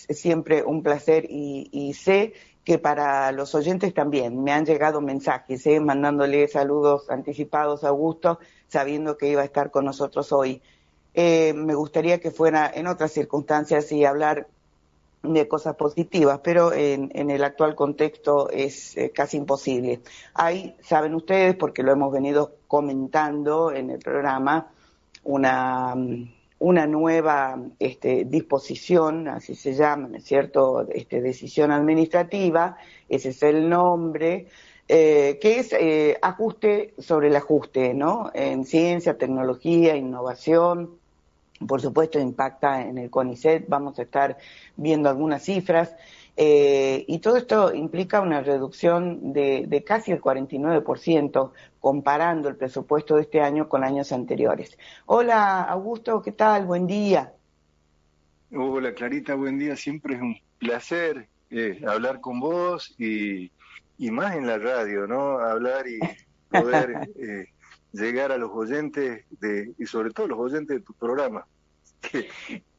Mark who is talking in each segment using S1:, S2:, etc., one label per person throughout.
S1: es siempre un placer y sé que para los oyentes también me han llegado mensajes, mandándole saludos anticipados a Augusto, sabiendo que iba a estar con nosotros hoy. Me gustaría que fuera en otras circunstancias y hablar de cosas positivas, pero en el actual contexto es casi imposible. Hay, saben ustedes, porque lo hemos venido comentando en el programa, una nueva disposición, así se llama, ¿no es cierto?, decisión administrativa, ese es el nombre, que es ajuste sobre el ajuste, ¿no?, en ciencia, tecnología, innovación. Por supuesto, impacta en el CONICET, vamos a estar viendo algunas cifras, y todo esto implica una reducción de casi el 49%, comparando el presupuesto de este año con años anteriores. Hola, Augusto, ¿qué tal? Buen día.
S2: Hola, Clarita, buen día. Siempre es un placer hablar con vos y más en la radio, ¿no? Hablar y poder llegar a los oyentes y sobre todo los oyentes de tu programa.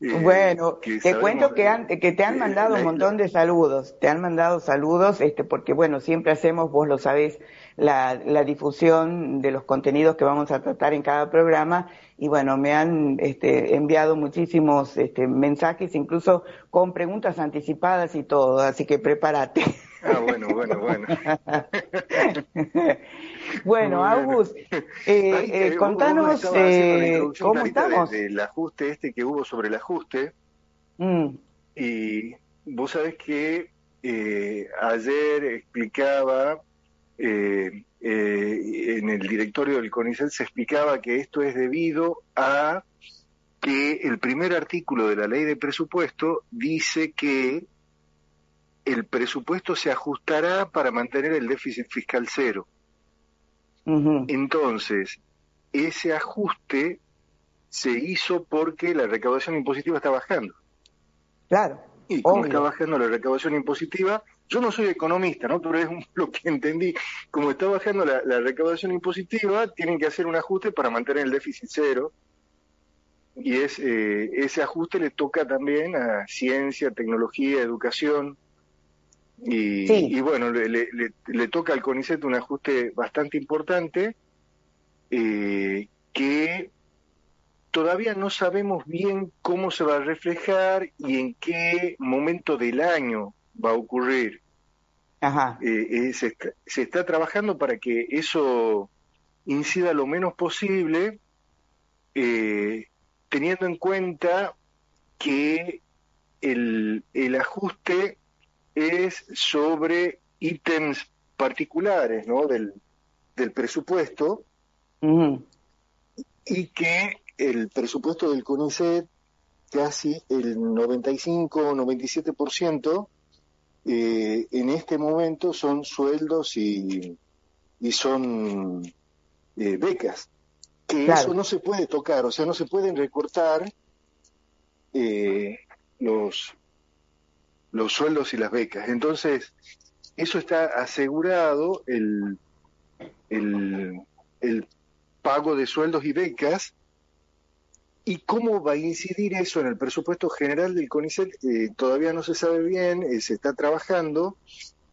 S1: Bueno,
S2: Que
S1: te
S2: sabemos
S1: cuento que te han mandado un montón de saludos, te han mandado saludos, porque bueno, siempre hacemos, vos lo sabés, la difusión de los contenidos que vamos a tratar en cada programa, y bueno, me han enviado muchísimos mensajes, incluso con preguntas anticipadas y todo, así que prepárate.
S2: Ah, bueno.
S1: Bueno,
S2: Bueno.
S1: August,
S2: Vos
S1: contanos
S2: estabas haciendo la introducción,
S1: cómo
S2: Clarita,
S1: estamos.
S2: del ajuste que hubo sobre el ajuste.
S1: Mm.
S2: Y vos sabés que ayer explicaba, en el directorio del CONICET se explicaba que esto es debido a que el primer artículo de la ley de presupuesto dice que el presupuesto se ajustará para mantener el déficit fiscal cero.
S1: Uh-huh.
S2: Entonces, ese ajuste se hizo porque la recaudación impositiva está bajando.
S1: Claro,
S2: Y como
S1: obvio.
S2: está bajando la recaudación impositiva, yo no soy economista, ¿no? Pero es lo que entendí. Como está bajando la recaudación impositiva, tienen que hacer un ajuste para mantener el déficit cero. Y ese ajuste le toca también a ciencia, tecnología, educación.
S1: Sí.
S2: Y bueno, le toca al CONICET un ajuste bastante importante, que todavía no sabemos bien cómo se va a reflejar y en qué momento del año va a ocurrir.
S1: Ajá.
S2: Se está trabajando para que eso incida lo menos posible, teniendo en cuenta que el ajuste es sobre ítems particulares, ¿no?, del presupuesto,
S1: Uh-huh.
S2: y que el presupuesto del CONICET, casi el 95-97%, en este momento son sueldos y son becas, que
S1: Claro.
S2: eso no se puede tocar, o sea, no se pueden recortar los sueldos y las becas. Entonces, eso está asegurado, el pago de sueldos y becas. ¿Y cómo va a incidir eso en el presupuesto general del CONICET? Todavía no se sabe bien, se está trabajando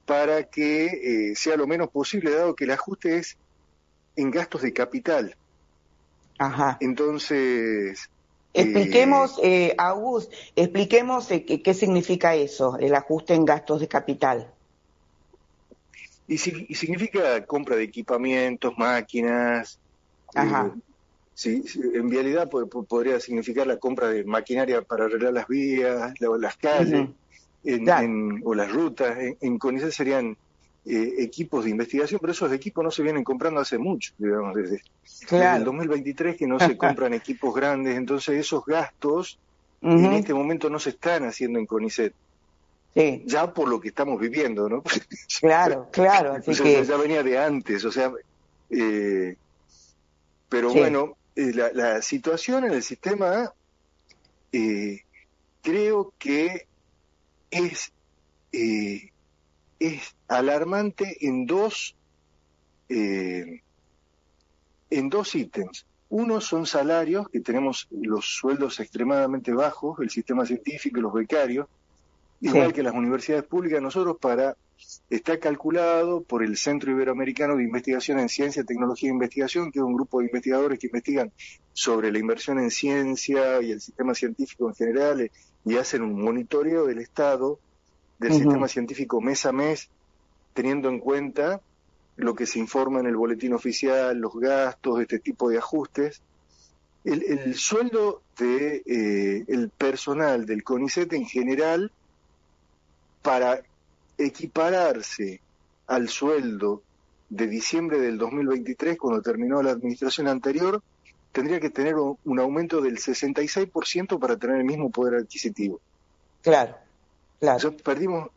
S2: para que sea lo menos posible, dado que el ajuste es en gastos de capital.
S1: Ajá.
S2: Entonces...
S1: Expliquemos, August, expliquemos qué significa eso, el ajuste en gastos de capital.
S2: y significa compra de equipamientos, máquinas.
S1: Ajá.
S2: Sí, en vialidad podría significar la compra de maquinaria para arreglar las vías, las calles,
S1: Uh-huh. Claro.
S2: o las rutas. En CONICET serían equipos de investigación, pero esos equipos no se vienen comprando hace mucho, digamos, desde el
S1: Claro.
S2: 2023 que no se compran equipos grandes. Entonces esos gastos en
S1: Uh-huh.
S2: este momento no se están haciendo en CONICET,
S1: Sí.
S2: ya por lo que estamos viviendo, ¿no?
S1: Claro, así
S2: O sea,
S1: que
S2: ya venía de antes, o sea, pero
S1: sí.
S2: bueno, la situación en el sistema, creo que es, es alarmante en dos ítems. Uno son salarios, que tenemos los sueldos extremadamente bajos, el sistema científico y los becarios, igual que las universidades públicas. Nosotros está calculado por el Centro Iberoamericano de Investigación en Ciencia, Tecnología e Investigación, que es un grupo de investigadores que investigan sobre la inversión en ciencia y el sistema científico en general, y hacen un monitoreo del estado del sistema científico mes a mes, teniendo en cuenta lo que se informa en el boletín oficial, los gastos, este tipo de ajustes. El sueldo el personal del CONICET en general, para equipararse al sueldo de diciembre del 2023, cuando terminó la administración anterior, tendría que tener un aumento del 66% para tener el mismo poder adquisitivo.
S1: Claro.
S2: Entonces perdimos,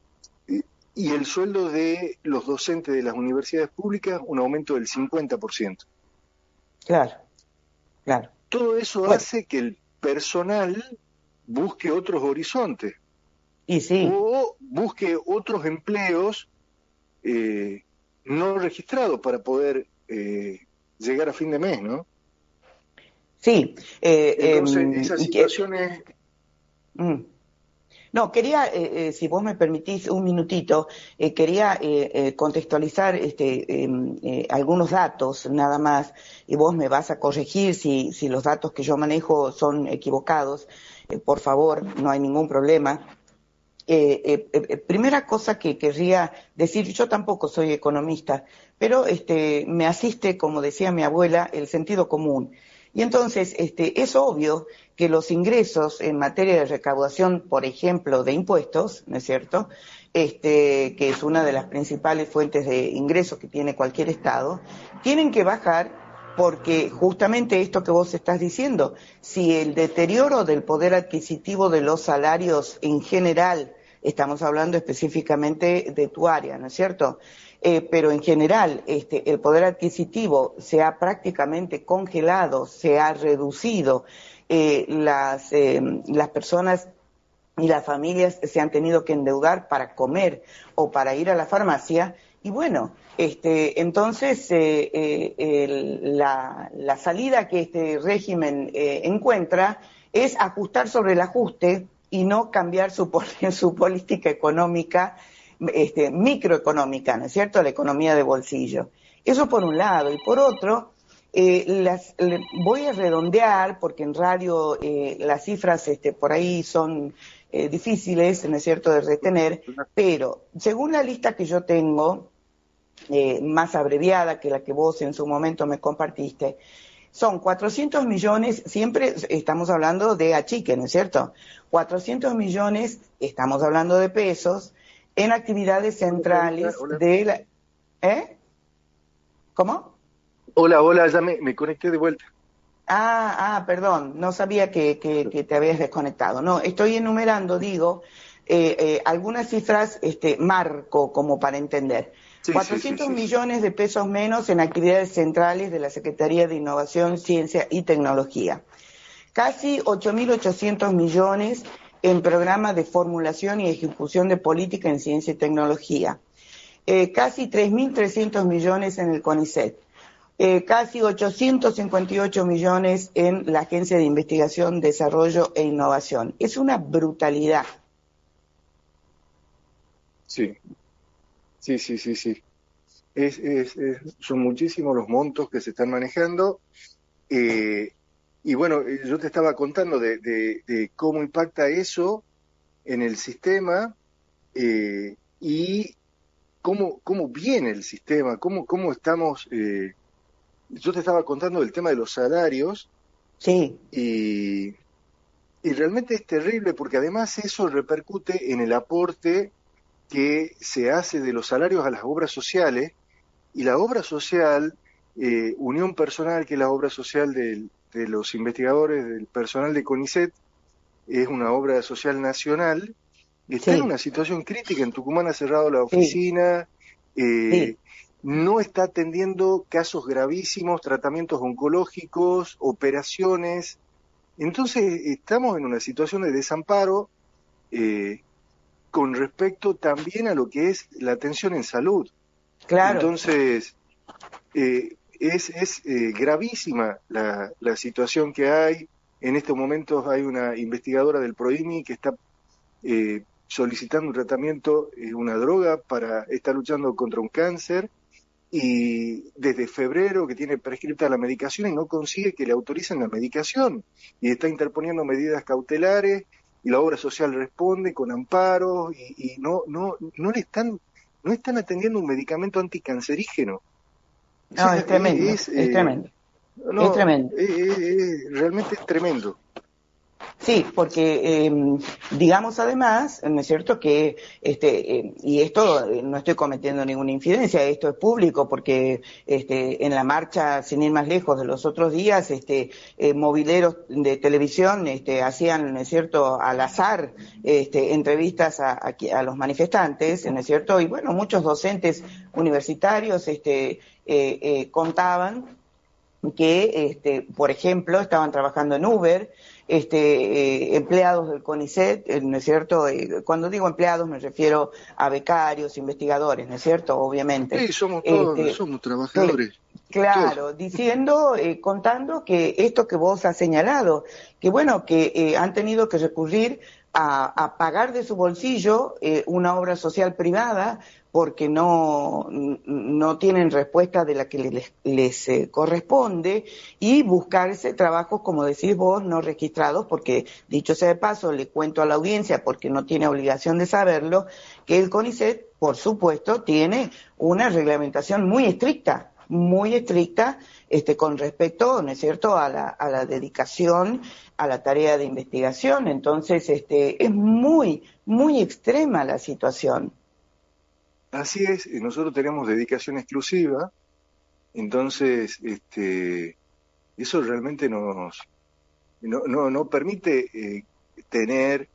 S2: y el sueldo de los docentes de las universidades públicas, un aumento del 50%.
S1: Claro.
S2: Todo eso hace que el personal busque otros horizontes.
S1: Y sí.
S2: O busque otros empleos no registrados para poder llegar a fin de mes, ¿no?
S1: Sí.
S2: Entonces, esa situación es...
S1: No, quería, si vos me permitís un minutito, quería contextualizar algunos datos nada más, y vos me vas a corregir si los datos que yo manejo son equivocados. Por favor, no hay ningún problema. Primera cosa que querría decir, yo tampoco soy economista, pero me asiste, como decía mi abuela, el sentido común. Y entonces es obvio que los ingresos en materia de recaudación, por ejemplo, de impuestos, ¿no es cierto?, que es una de las principales fuentes de ingresos que tiene cualquier Estado, tienen que bajar porque justamente esto que vos estás diciendo, si el deterioro del poder adquisitivo de los salarios en general, estamos hablando específicamente de tu área, ¿no es cierto?, pero en general el poder adquisitivo se ha prácticamente congelado, se ha reducido, las personas y las familias se han tenido que endeudar para comer o para ir a la farmacia, y bueno, entonces la salida que este régimen encuentra es ajustar sobre el ajuste y no cambiar su política económica, microeconómica, ¿no es cierto?, la economía de bolsillo. Eso por un lado. Y por otro, voy a redondear, porque en radio las cifras por ahí son difíciles, ¿no es cierto?, de retener, pero según la lista que yo tengo, más abreviada que la que vos en su momento me compartiste, son 400 millones, siempre estamos hablando de achique, ¿no es cierto?, 400 millones, estamos hablando de pesos, en actividades centrales de la... ¿Cómo?
S2: Hola, ya me conecté de vuelta.
S1: Perdón, no sabía que te habías desconectado. No, estoy enumerando, digo, algunas cifras, marco como para entender.
S2: Sí,
S1: 400
S2: sí.
S1: millones de pesos menos en actividades centrales de la Secretaría de Innovación, Ciencia y Tecnología. Casi 8.800 millones en programas de formulación y ejecución de política en ciencia y tecnología. Casi 3.300 millones en el CONICET. Casi 858 millones en la Agencia de Investigación, Desarrollo e Innovación. Es una brutalidad.
S2: Sí. Son muchísimos los montos que se están manejando. Y bueno, yo te estaba contando de cómo impacta eso en el sistema y cómo viene el sistema, cómo estamos... yo te estaba contando del tema de los salarios.
S1: Sí.
S2: Y realmente es terrible porque además eso repercute en el aporte que se hace de los salarios a las obras sociales, y la obra social, Unión Personal, que es la obra social de los investigadores, del personal de CONICET, es una obra social nacional, está en una situación crítica. En Tucumán ha cerrado la oficina, no está atendiendo casos gravísimos, tratamientos oncológicos, operaciones. Entonces estamos en una situación de desamparo con respecto también a lo que es la atención en salud.
S1: Claro.
S2: Entonces es gravísima la situación que hay. En estos momentos hay una investigadora del PROIMI que está solicitando un tratamiento, una droga está luchando contra un cáncer, y desde febrero que tiene prescripta la medicación y no consigue que le autoricen la medicación, y está interponiendo medidas cautelares, y la obra social responde con amparos, y no están atendiendo un medicamento anticancerígeno. O
S1: No,
S2: sea,
S1: es tremendo, es tremendo, es
S2: no,
S1: tremendo.
S2: realmente es tremendo.
S1: Sí, porque digamos además, ¿no es cierto?, que y esto no estoy cometiendo ninguna infidencia, esto es público, porque en la marcha, sin ir más lejos, de los otros días, mobileros de televisión hacían, ¿no es cierto?, al azar entrevistas a los manifestantes, ¿no es cierto?, y bueno, muchos docentes universitarios contaban que, por ejemplo, estaban trabajando en Uber, empleados del CONICET, ¿no es cierto? Cuando digo empleados me refiero a becarios, investigadores, ¿no es cierto? Obviamente.
S2: Sí, somos todos,
S1: Este,
S2: somos
S1: cl-
S2: trabajadores, todos.
S1: claro, diciendo, contando que esto que vos has señalado, que bueno, que han tenido que recurrir a pagar de su bolsillo una obra social privada porque no tienen respuesta de la que les corresponde, y buscarse trabajos, como decís vos, no registrados, porque dicho sea de paso, le cuento a la audiencia, porque no tiene obligación de saberlo, que el CONICET, por supuesto, tiene una reglamentación muy estricta, con respecto, ¿no es cierto?, a la dedicación a la tarea de investigación. Entonces, es muy extrema la situación.
S2: Así es, nosotros tenemos dedicación exclusiva, entonces eso realmente no permite tener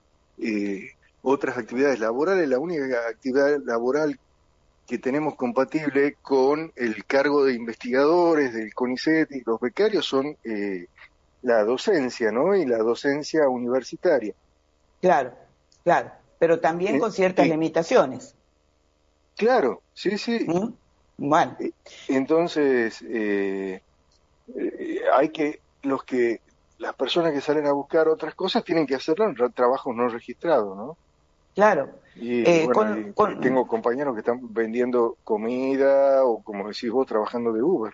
S2: otras actividades laborales. La única actividad laboral que tenemos compatible con el cargo de investigadores del CONICET y los becarios son la docencia, ¿no? Y la docencia universitaria.
S1: Claro, claro, pero también
S2: Eh,
S1: con ciertas
S2: eh,
S1: limitaciones.
S2: claro, sí, sí.
S1: ¿Mm? Bueno,
S2: Entonces, hay que, las personas que salen a buscar otras cosas tienen que hacerlo en trabajos no registrados, ¿no?
S1: claro.
S2: Y bueno,
S1: Con
S2: tengo compañeros que están vendiendo comida o, como decís vos, trabajando de Uber.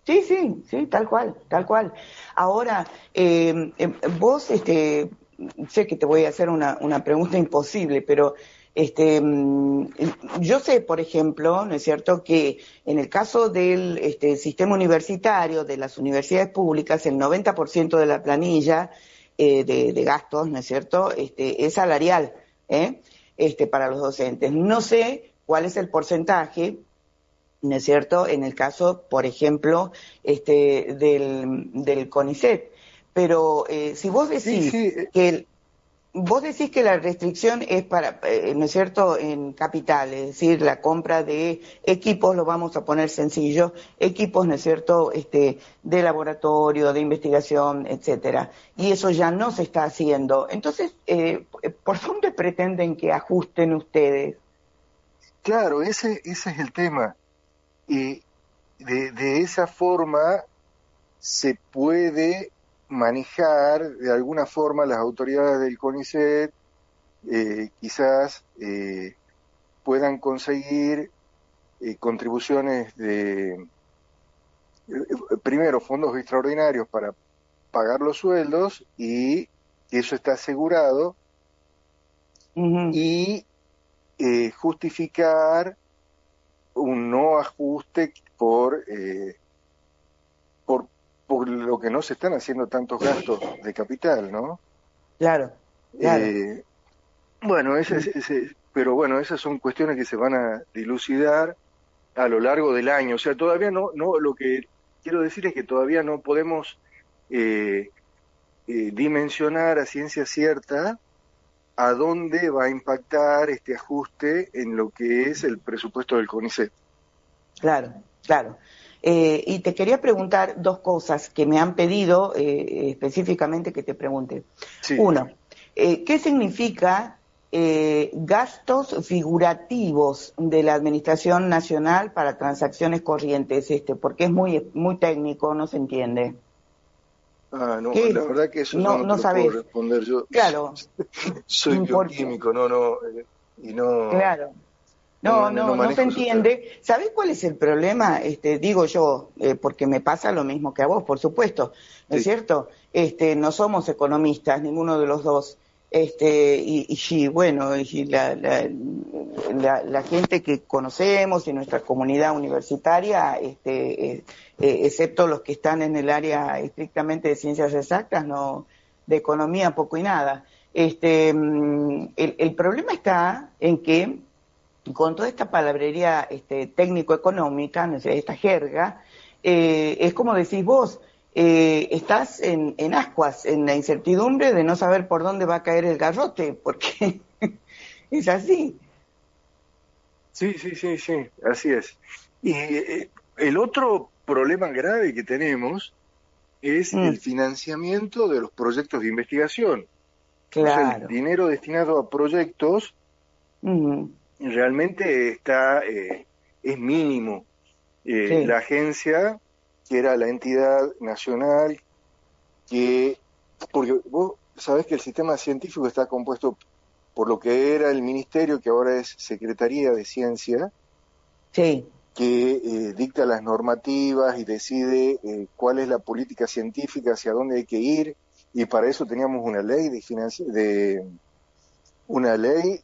S1: Sí, sí, sí, tal cual, tal cual. Ahora, vos, sé que te voy a hacer una pregunta imposible, pero yo sé, por ejemplo, ¿no es cierto?, que en el caso del sistema universitario, de las universidades públicas, el 90% de la planilla de gastos, ¿no es cierto?, es salarial, ¿eh? Para los docentes. No sé cuál es el porcentaje, ¿no es cierto?, en el caso, por ejemplo, del CONICET. Pero si
S2: Sí, sí,
S1: vos decís que la restricción es para, ¿no es cierto?, en capital, es decir, la compra de equipos, lo vamos a poner sencillo, equipos, ¿no es cierto?, de laboratorio, de investigación, etcétera. Y eso ya no se está haciendo. Entonces, ¿por dónde pretenden que ajusten ustedes?
S2: claro, ese es el tema. Y de esa forma se puede manejar de alguna forma las autoridades del CONICET, quizás puedan conseguir contribuciones primero, fondos extraordinarios para pagar los sueldos, y eso está asegurado,
S1: Ujú.
S2: y justificar un no ajuste por, por lo que no se están haciendo tantos gastos de capital, ¿no?
S1: Claro, claro.
S2: Eh, bueno, pero bueno, esas son cuestiones que se van a dilucidar a lo largo del año. O sea, todavía lo que quiero decir es que todavía no podemos eh, dimensionar a ciencia cierta a dónde va a impactar este ajuste en lo que es el presupuesto del CONICET.
S1: Claro, claro. Y te quería preguntar dos cosas que me han pedido específicamente que te pregunte.
S2: Sí,
S1: Uno, ¿qué significa gastos figurativos de la Administración Nacional para transacciones corrientes? Porque es muy técnico, no se entiende.
S2: Ah, no,
S1: ¿Qué?
S2: la verdad que eso yo
S1: No,
S2: no te
S1: no
S2: lo puedo
S1: sabés.
S2: responder. Yo
S1: Claro,
S2: soy
S1: porque,
S2: bioquímico, y no,
S1: claro. No,
S2: no
S1: no se
S2: manejo esos términos.
S1: entiende. ¿Sabés cuál es el problema? Digo yo, porque me pasa lo mismo que a vos, por supuesto, ¿no es
S2: Sí,
S1: cierto? No somos economistas, ninguno de los dos. Y sí, bueno, y la gente que conocemos y nuestra comunidad universitaria, excepto los que están en el área estrictamente de ciencias exactas, no, de economía poco y nada. El problema está en que con toda esta palabrería técnico-económica, no sé, esta jerga, es como decís vos, estás en ascuas, en la incertidumbre de no saber por dónde va a caer el garrote, porque es así.
S2: sí, sí, sí, sí, así es. Y el otro problema grave que tenemos es
S1: Mm,
S2: el financiamiento de los proyectos de investigación. O sea, el
S1: claro.
S2: dinero destinado a proyectos
S1: Mm,
S2: realmente es mínimo. La
S1: sí,
S2: agencia, que era la entidad nacional que, porque vos sabés que el sistema científico está compuesto por lo que era el ministerio, que ahora es Secretaría de Ciencia,
S1: sí.
S2: que dicta las normativas y decide cuál es la política científica, hacia dónde hay que ir, y para eso teníamos una ley una ley,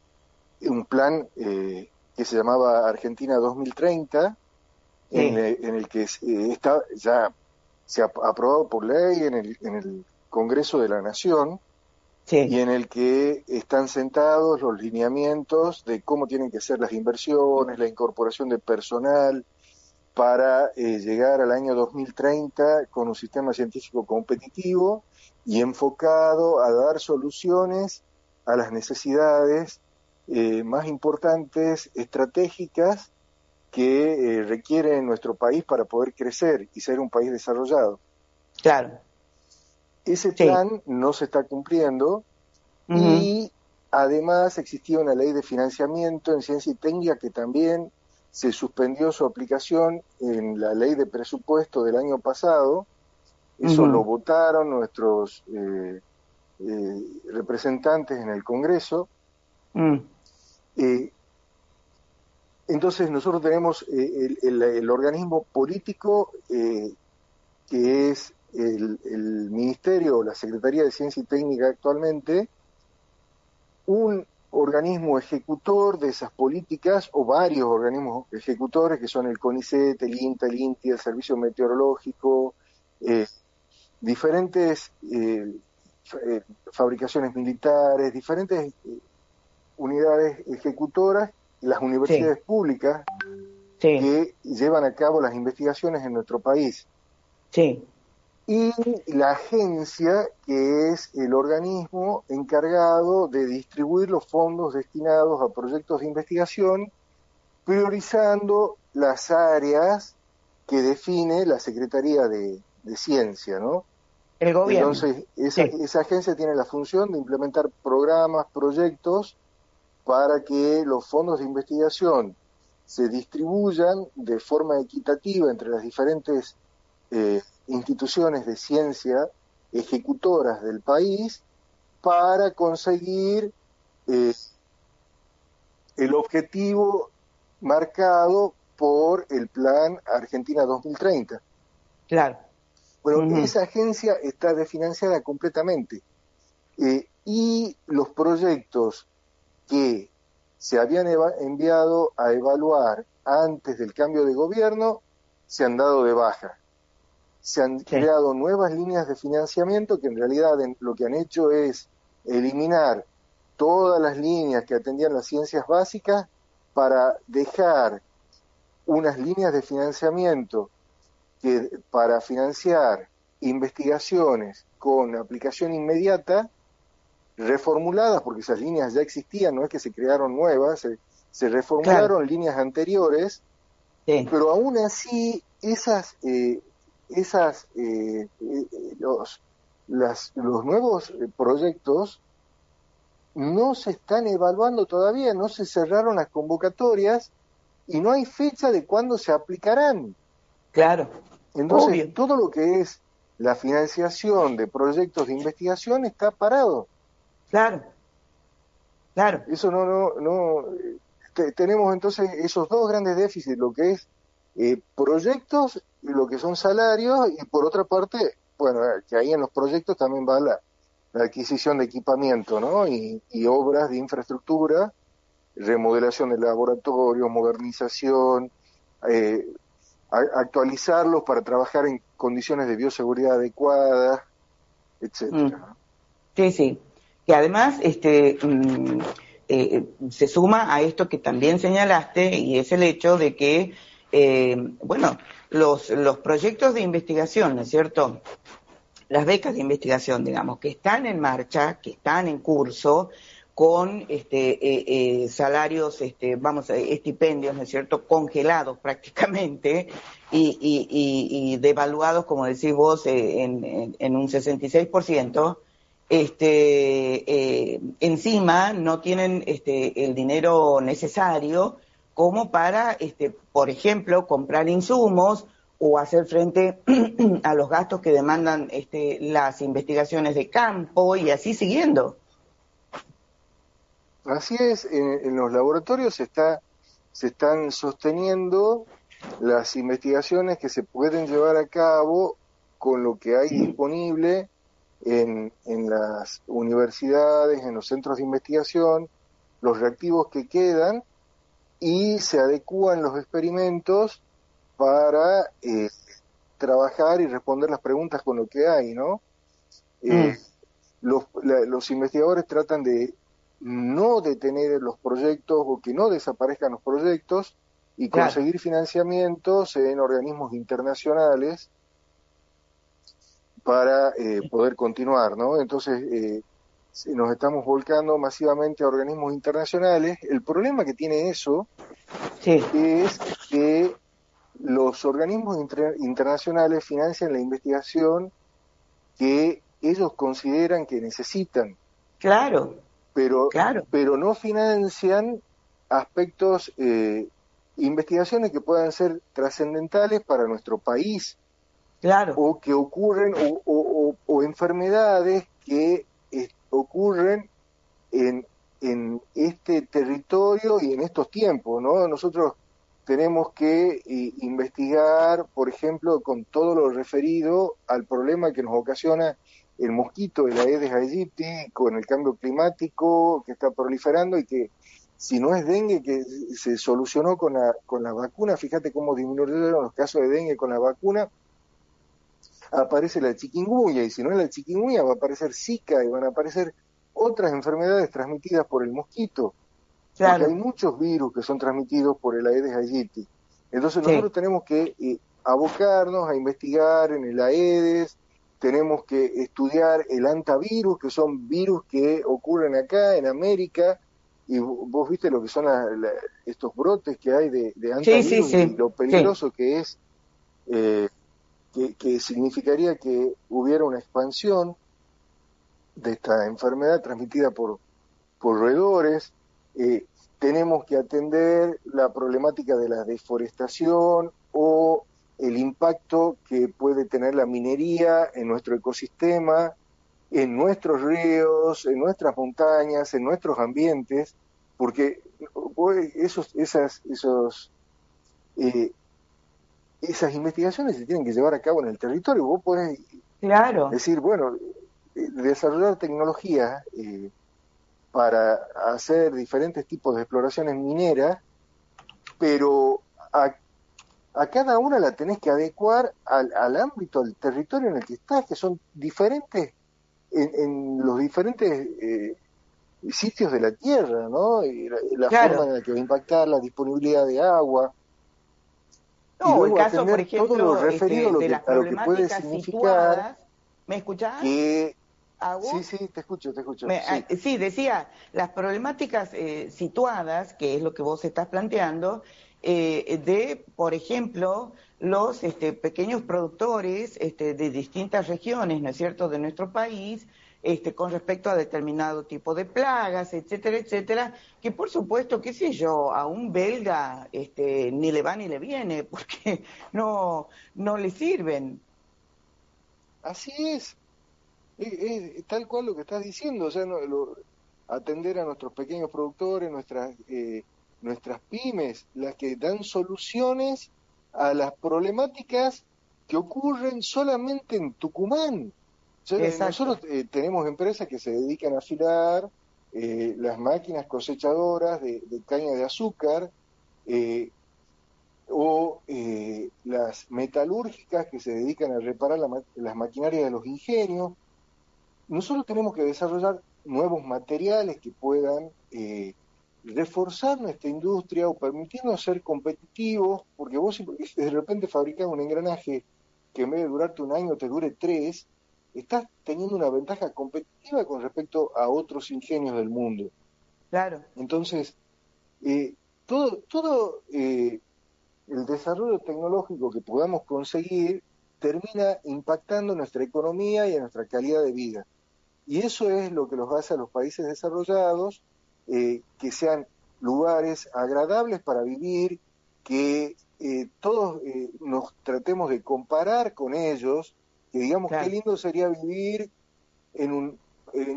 S2: un plan que se llamaba Argentina 2030,
S1: Sí,
S2: en el que está ya se ha aprobado por ley en el Congreso de la Nación, y
S1: sí.
S2: en el que están sentados los lineamientos de cómo tienen que ser las inversiones, la incorporación de personal para llegar al año 2030 con un sistema científico competitivo y enfocado a dar soluciones a las necesidades más importantes, estratégicas, que requiere nuestro país para poder crecer y ser un país desarrollado.
S1: Claro.
S2: Ese
S1: Sí.
S2: plan no se está cumpliendo
S1: Ujú,
S2: y además existía una ley de financiamiento en ciencia y técnica que también se suspendió su aplicación en la ley de presupuesto del año pasado. Eso lo
S1: ujú,
S2: votaron nuestros representantes en el Congreso.
S1: mm,
S2: Eh, entonces nosotros tenemos el organismo político que es el Ministerio o la Secretaría de Ciencia y Técnica actualmente, un organismo ejecutor de esas políticas o varios organismos ejecutores que son el CONICET, el INTA, el INTI, el Servicio Meteorológico, eh, diferentes fabricaciones militares, diferentes unidades ejecutoras y las
S1: sí,
S2: universidades públicas
S1: sí,
S2: que llevan a cabo las investigaciones en nuestro país.
S1: sí.
S2: Y la agencia, que es el organismo encargado de distribuir los fondos destinados a proyectos de investigación, priorizando las áreas que define la Secretaría de Ciencia, ¿no?
S1: El gobierno.
S2: Entonces,
S1: Sí,
S2: esa agencia tiene la función de implementar programas, proyectos, para que los fondos de investigación se distribuyan de forma equitativa entre las diferentes instituciones de ciencia ejecutoras del país para conseguir eh, el objetivo marcado por el Plan Argentina 2030.
S1: claro.
S2: Bueno,
S1: Ujú,
S2: esa agencia está desfinanciada completamente y los proyectos que se habían enviado a evaluar antes del cambio de gobierno se han dado de baja. Se han
S1: sí,
S2: creado nuevas líneas de financiamiento que en realidad lo que han hecho es eliminar todas las líneas que atendían las ciencias básicas para dejar unas líneas de financiamiento que para financiar investigaciones con aplicación inmediata reformuladas, porque esas líneas ya existían, no es que se crearon nuevas, se
S1: claro.
S2: reformularon líneas anteriores,
S1: Sí,
S2: pero aún así esas los nuevos proyectos no se están evaluando todavía, no se cerraron las convocatorias y no hay fecha de cuándo se aplicarán.
S1: claro.
S2: Entonces,
S1: Obvio.
S2: todo lo que es la financiación de proyectos de investigación está parado.
S1: Claro, claro.
S2: Eso tenemos entonces esos dos grandes déficits, lo que es proyectos y lo que son salarios, y por otra parte, bueno, que ahí en los proyectos también va la adquisición de equipamiento, ¿no? Y obras de infraestructura, remodelación de laboratorios, modernización, actualizarlos para trabajar en condiciones de bioseguridad adecuadas, etcétera.
S1: Sí, sí. Que además se suma a esto que también señalaste, y es el hecho de que, bueno, los proyectos de investigación, ¿no es cierto? Las becas de investigación, digamos, que están en marcha, que están en curso, con salarios, estipendios, ¿no es cierto?, congelados prácticamente y devaluados, como decís vos, en un 66%. Encima no tienen el dinero necesario como para, por ejemplo, comprar insumos o hacer frente a los gastos que demandan las investigaciones de campo y así siguiendo.
S2: Así es, en los laboratorios se están sosteniendo las investigaciones que se pueden llevar a cabo con lo que hay disponible en las universidades, en los centros de investigación, los reactivos que quedan, y se adecúan los experimentos para trabajar y responder las preguntas con lo que hay, ¿no? Los investigadores tratan de no detener los proyectos o que no desaparezcan los proyectos y conseguir financiamientos en organismos internacionales para poder continuar, ¿no? Entonces, nos estamos volcando masivamente a organismos internacionales. El problema que tiene eso es que los organismos internacionales financian la investigación que ellos consideran que necesitan.
S1: Claro.
S2: Pero no financian aspectos, investigaciones que puedan ser trascendentales para nuestro país.
S1: Claro.
S2: O que ocurren, o enfermedades que ocurren en este territorio y en estos tiempos, ¿no? Nosotros tenemos que investigar, por ejemplo, con todo lo referido al problema que nos ocasiona el mosquito de la Aedes aegypti, con el cambio climático que está proliferando y que, si no es dengue, que se solucionó con la vacuna, fíjate cómo disminuyeron los casos de dengue con la vacuna, aparece la chikungunya, y si no es la chikungunya va a aparecer Zika y van a aparecer otras enfermedades transmitidas por el mosquito. Porque hay muchos virus que son transmitidos por el Aedes aegypti. Entonces nosotros tenemos que abocarnos a investigar en el Aedes, tenemos que estudiar el antivirus, que son virus que ocurren acá en América, y vos viste lo que son estos brotes que hay de antivirus y lo peligroso que es, que significaría que hubiera una expansión de esta enfermedad transmitida por roedores. Tenemos que atender la problemática de la deforestación o el impacto que puede tener la minería en nuestro ecosistema, en nuestros ríos, en nuestras montañas, en nuestros ambientes, porque esas investigaciones se tienen que llevar a cabo en el territorio. Vos podés decir, bueno, desarrollar tecnología para hacer diferentes tipos de exploraciones mineras, pero a cada una la tenés que adecuar al ámbito, al territorio en el que estás, que son diferentes en los diferentes sitios de la Tierra, ¿no? Y la forma en la que va a impactar la disponibilidad de agua.
S1: No,
S2: y luego
S1: el caso, por ejemplo,
S2: todo lo referido
S1: de las
S2: a lo que puede
S1: problemáticas
S2: significar.
S1: ¿Me escuchás?
S2: Sí, te escucho.
S1: Sí, decía, las problemáticas situadas, que es lo que vos estás planteando, de, por ejemplo, los pequeños productores de distintas regiones, ¿no es cierto?, de nuestro país, con respecto a determinado tipo de plagas, etcétera, etcétera, que por supuesto, qué sé yo, a un belga ni le va ni le viene, porque no le sirven.
S2: Así es tal cual lo que estás diciendo, o sea, atender a nuestros pequeños productores, nuestras pymes, las que dan soluciones a las problemáticas que ocurren solamente en Tucumán. O sea, nosotros
S1: Exacto,
S2: tenemos empresas que se dedican a afilar las máquinas cosechadoras de caña de azúcar, eh, o las metalúrgicas que se dedican a reparar las maquinarias de los ingenios. Nosotros tenemos que desarrollar nuevos materiales que puedan reforzar nuestra industria o permitirnos ser competitivos, porque vos si de repente fabricás un engranaje que en vez de durarte un año te dure 3, estás teniendo una ventaja competitiva con respecto a otros ingenios del mundo.
S1: claro.
S2: Entonces, todo el desarrollo tecnológico que podamos conseguir termina impactando nuestra economía y en nuestra calidad de vida. Y eso es lo que los hace a los países desarrollados, que sean lugares agradables para vivir, que todos nos tratemos de comparar con ellos, que digamos qué
S1: Claro,
S2: lindo sería vivir en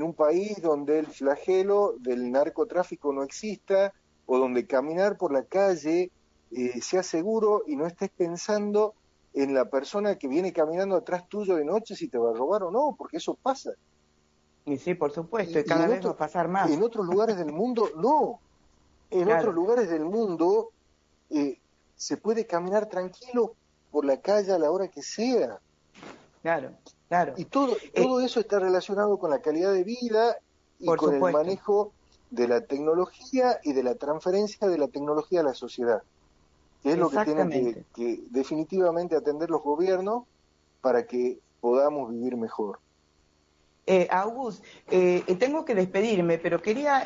S2: un país donde el flagelo del narcotráfico no exista, o donde caminar por la calle sea seguro y no estés pensando en la persona que viene caminando atrás tuyo de noche si te va a robar o no, porque eso pasa.
S1: y sí, por supuesto, y
S2: Y
S1: cada vez va a pasar más.
S2: en otros lugares del mundo, no. En otros
S1: Claro,
S2: lugares del mundo eh, se puede caminar tranquilo por la calle a la hora que sea.
S1: claro, claro.
S2: Y todo,
S1: Eh,
S2: todo eso está relacionado con la calidad de vida y
S1: por
S2: con el
S1: supuesto,
S2: manejo de la tecnología y de la transferencia de la tecnología a la sociedad, que es lo que tienen
S1: exactamente.
S2: que definitivamente atender los gobiernos para que podamos vivir mejor.
S1: August, tengo que despedirme, pero quería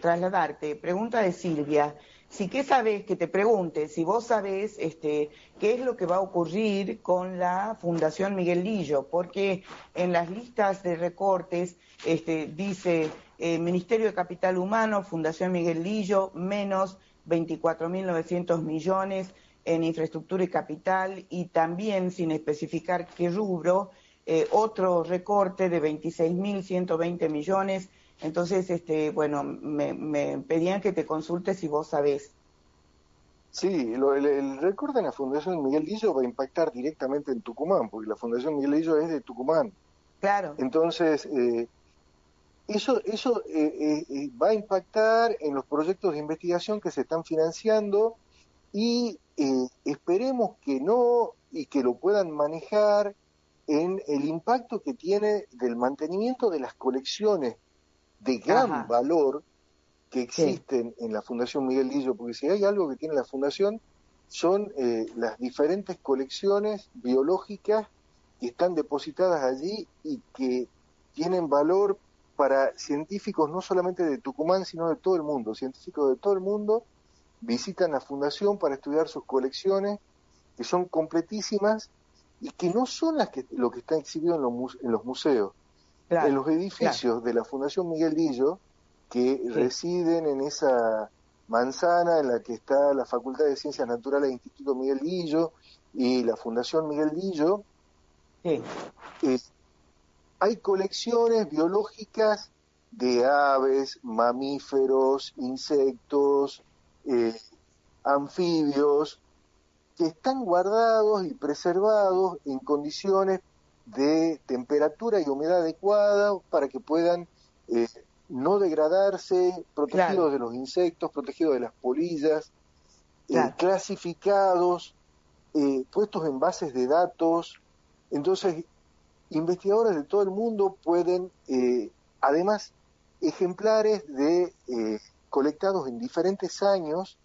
S1: trasladarte, pregunta de Silvia, si qué sabes, que te pregunte, si vos sabés qué es lo que va a ocurrir con la Fundación Miguel Lillo, porque en las listas de recortes dice Ministerio de Capital Humano, Fundación Miguel Lillo, menos 24.900 millones en infraestructura y capital, y también sin especificar qué rubro, otro recorte de 26.120 millones. Entonces, bueno, me pedían que te consultes si vos sabés.
S2: Sí, el récord en la Fundación Miguel Lillo va a impactar directamente en Tucumán, porque la Fundación Miguel Lillo es de Tucumán.
S1: Claro,
S2: Entonces, eso va a impactar en los proyectos de investigación que se están financiando y esperemos que no y que lo puedan manejar en el impacto que tiene del mantenimiento de las colecciones de gran
S1: ajá,
S2: valor que
S1: sí,
S2: existen en la Fundación Miguel Lillo, porque si hay algo que tiene la Fundación son las diferentes colecciones biológicas que están depositadas allí y que tienen valor para científicos no solamente de Tucumán, sino de todo el mundo. Científicos de todo el mundo visitan la Fundación para estudiar sus colecciones, que son completísimas y que no son lo que está exhibido en los museos. En
S1: claro,
S2: los
S1: claro,
S2: edificios de la Fundación Miguel Lillo, que
S1: sí,
S2: residen en esa manzana en la que está la Facultad de Ciencias Naturales del Instituto Miguel Lillo y la Fundación Miguel Lillo,
S1: sí,
S2: eh, hay colecciones biológicas de aves, mamíferos, insectos, eh, anfibios, que están guardados y preservados en condiciones de temperatura y humedad adecuada para que puedan eh, no degradarse,
S1: claro,
S2: protegidos de los insectos, protegidos de las polillas,
S1: claro,
S2: clasificados, puestos en bases de datos. Entonces, investigadores de todo el mundo pueden, además, ejemplares colectados en diferentes años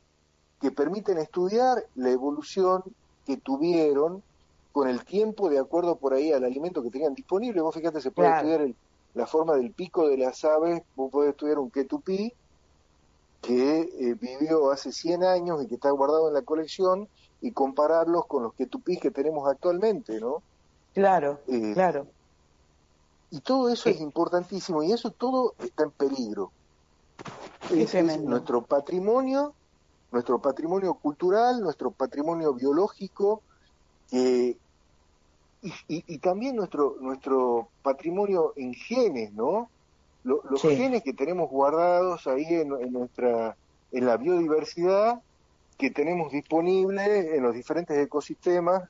S2: que permiten estudiar la evolución que tuvieron con el tiempo de acuerdo por ahí al alimento que tenían disponible. Vos fíjate, se puede
S1: claro,
S2: estudiar la forma del pico de las aves, vos podés estudiar un quetupí que vivió hace 100 años y que está guardado en la colección y compararlos con los quetupís que tenemos actualmente, ¿no?
S1: claro,
S2: Eh,
S1: claro.
S2: y todo eso es
S1: Eh,
S2: importantísimo y eso todo está en peligro.
S1: qué
S2: Es
S1: tremendo.
S2: nuestro patrimonio cultural, nuestro patrimonio biológico, que y también nuestro patrimonio en genes, ¿no? Los
S1: Sí,
S2: genes que tenemos guardados ahí en la biodiversidad que tenemos disponible en los diferentes ecosistemas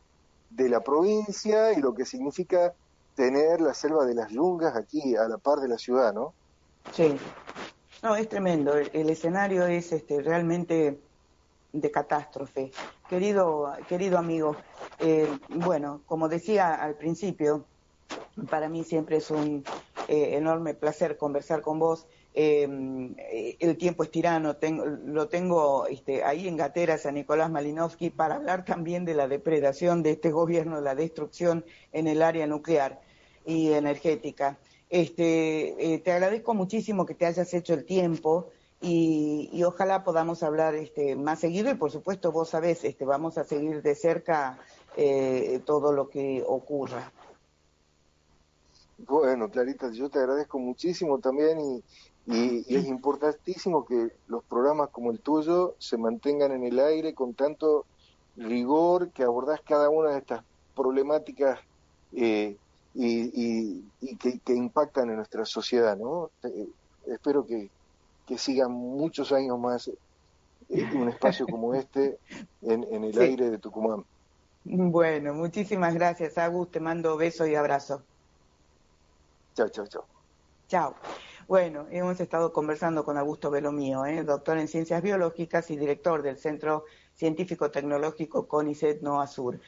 S2: de la provincia y lo que significa tener la selva de las yungas aquí a la par de la ciudad, ¿no?
S1: sí. No, es tremendo. El escenario es realmente de catástrofe. Querido amigo, bueno, como decía al principio, para mí siempre es un enorme placer conversar con vos. El tiempo es tirano, lo tengo ahí en Gateras a Nicolás Malinowski para hablar también de la depredación de este gobierno, la destrucción en el área nuclear y energética. Te agradezco muchísimo que te hayas hecho el tiempo y ojalá podamos hablar más seguido y por supuesto vos sabés, vamos a seguir de cerca todo lo que ocurra.
S2: Bueno, Clarita, yo te agradezco muchísimo también y es importantísimo que los programas como el tuyo se mantengan en el aire con tanto rigor que abordás cada una de estas problemáticas eh, que impactan en nuestra sociedad, ¿no? Espero que sigan muchos años más un espacio como este en el
S1: Sí,
S2: aire de Tucumán.
S1: bueno, muchísimas gracias, Agus, te mando besos y abrazos.
S2: Chao, chao, chao.
S1: Chao. Bueno, hemos estado conversando con Augusto Belomío, doctor en Ciencias Biológicas y director del Centro Científico Tecnológico CONICET NOA Sur.